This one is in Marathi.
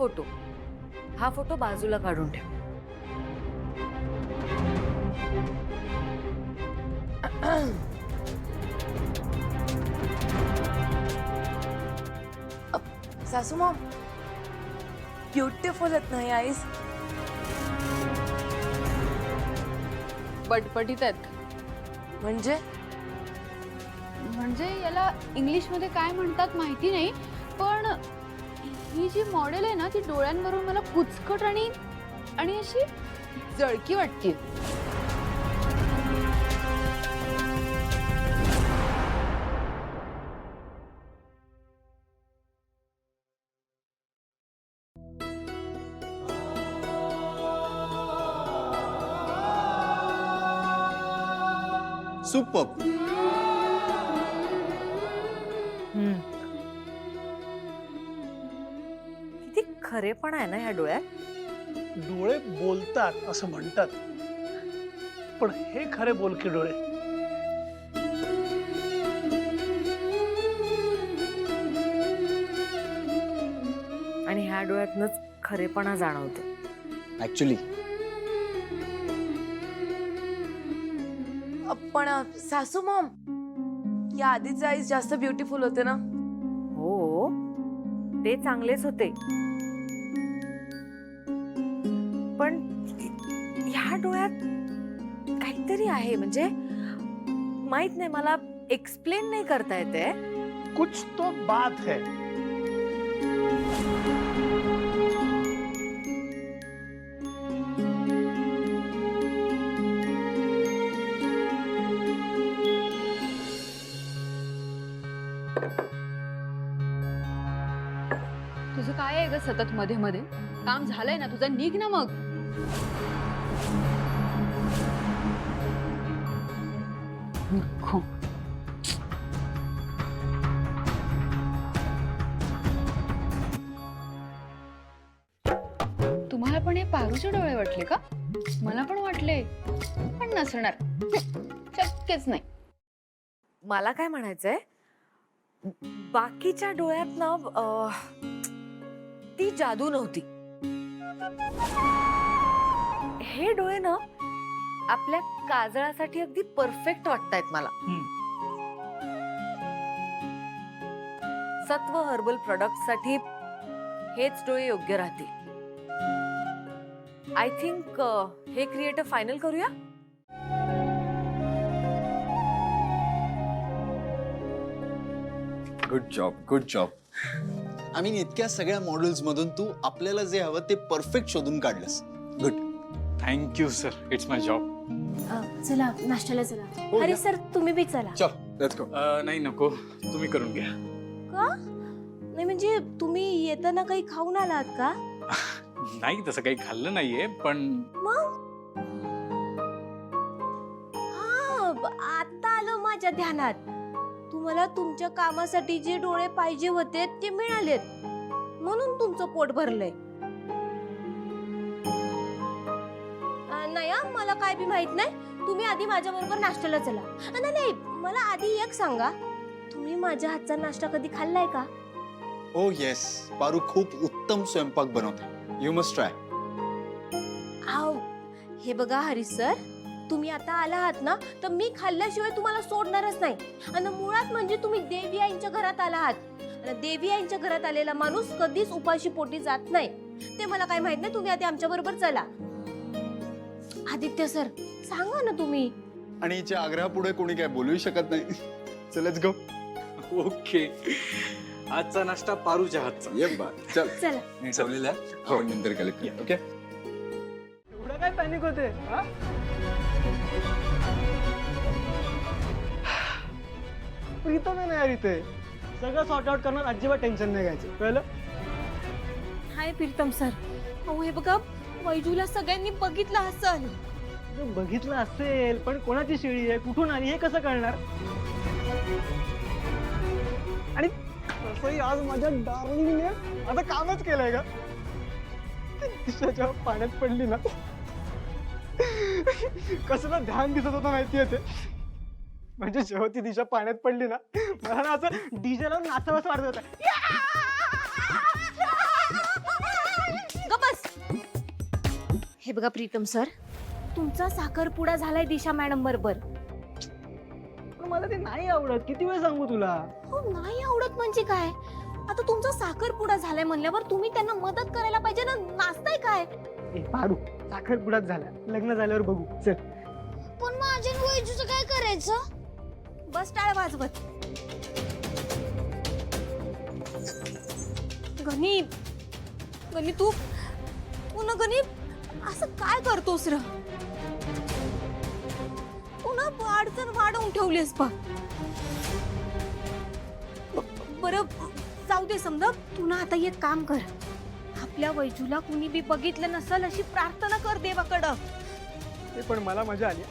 फोटो, हा फोटो बाजूला काढून ठेव. सासू मॉम, ब्युटिफुल आहेत ना आईज. बटबटीत आहेत. म्हणजे म्हणजे याला इंग्लिश मध्ये काय म्हणतात माहिती नाही, पण ही जी मॉडेल आहे ना ती डोळ्यांवरून मला कुचकट आणि अशी जळकी वाटते. सुपर. किती खरेपणा आहे ना ह्या डोळ्यात. डोळे बोलतात असं म्हणतात, पण हे खरे बोलके डोळे. आणि ह्या डोळ्यातनच खरेपणा जाणवतो. ऍक्च्युली पण सासू मॉम, या आधीचे आईज जास्त ब्युटिफुल होते ना. हो, ते चांगलेच होते, पण ह्या डोळ्यात काहीतरी आहे. म्हणजे माहित नाही, मला एक्सप्लेन नाही करता येते. कुछ तो बात है. तुझं काय आहे ग सतत मध्ये मध्ये? काम झालंय ना तुझं, निघ ना मग. नको. तुम्हाला पण हे पारूचे डोळे वाटले का? मला पण वाटले, पण नसणार. शक्यच नाही. मला काय म्हणायचंय, बाकीच्या डोळ्यात ना ती जादू नव्हती. हे डोळे ना आपल्या काजळासाठी अगदी परफेक्ट वाटतायत मला. सत्व हर्बल प्रोडक्ट साठी हेच डोळे योग्य राहतील. आय थिंक हे क्रिएटर फायनल करूया. Good job, good job. I mean इतक्या सगळ्या मॉडेल्स मधून तू आपल्याला जे हवं ते परफेक्ट शोधून काढलंस. Good. Thank you sir, it's my job. चला नाश्त्याला चला. अरे सर तुम्ही बी चला. चल, लेट्स गो. नाही नको, तुम्ही करून घ्या. का नाही म्हणजे तुम्ही येताना काही खाऊन आलात का? नाही तसं काही खाल्लं नाहीये, पण हा आता आलं माझ्या ध्यानात. तुम्हाला तुमच्या कामासाठी जे डोळे पाहिजे होते ते मिळालेत, म्हणून तुमचं पोट भरलंय. नाही मला काय बी माहित नाही. तुम्ही आधी माझ्या बरोबर नाश्त्याला चला. नाही नाही, मला आधी एक सांगा, तुम्ही माझ्या हातचा नाश्ता कधी खाल्लाय का? ओ येस, पारू खूप उत्तम स्वयंपाक बनवते. You must try. हे बघा हरीश सर, तुम्ही आता आला आहात ना, तर मी खाल्ल्याशिवाय तुम्हाला सोडणारच नाही. आणि मुळात म्हणजे तुम्ही देवी आईंच्या घरात आला आहात. आणि देवी आईंच्या घरात आलेला माणूस कधीच उपाशी पोटी जात नाही. ते मला काय माहित नाही. तुम्ही आधी आमच्या बरोबर चला. आदित्य सर सांगा ना तुम्ही. आणि हिच्या आग्रहापुढे कोणी काय बोलू शकत नाही. चल लेट्स गो. ओके. आजचा नाश्ता पारूच्या हातचा. ये बा, चल. चला. ठेवलेला हो नंतर कलेक्ट करूया. ओके. एवढं काय पॅनिक होते? प्रीतम आहे ना यार इथे. सगळं सॉर्ट आउट करणार, अजिबात टेन्शन नाही घ्यायचं. कळलं? हाय प्रीतम सर. अहो हे बघा, वैजूला सगळ्यांनी बघितलं असेल. बघितलं असेल, पण कोणाची शिळी आहे, कुठून आली हे कसं कळणार? आणि तसंही आज माझ्या डार्लिंगने आता कामच केलंय का? तिच्या जेव्हा पाण्यात पडली ना, कसलं ध्यान दिसत होतं माहितीये ते. म्हणजे जेव्हा ती दिशा पाण्यात पडली ना, मला ना असं डीजे लावून नाचावंसं वाटत होतं. हे बघा प्रीतम सर, तुमचा साखरपुडा झालाय दिशा मॅडम बरोबर. पण मला ते नाही आवडत, किती वेळ सांगू तुला. हो, नाही आवडत म्हणजे काय? आता तुमचा साखरपुडा झालाय म्हणल्यावर तुम्ही त्यांना मदत करायला पाहिजे ना. नाचताय काय? ए पारू, साखरपुडाच झाला, लग्न झाल्यावर बघू चल. पण माझ्या वैजूचं काय करायचं? बस टाळ वाजवत. गणित गणित तू पुन्हा गणित असं काय करतोस र? पुन्हा अडचण वाढवून ठेवलीस बा. बरं जाऊ दे समजा. तू ना आता एक काम कर, आपल्या वैजूला कुणी बी बघितलं नसल अशी प्रार्थना कर देवाकडं. ते पण मला मजा आली.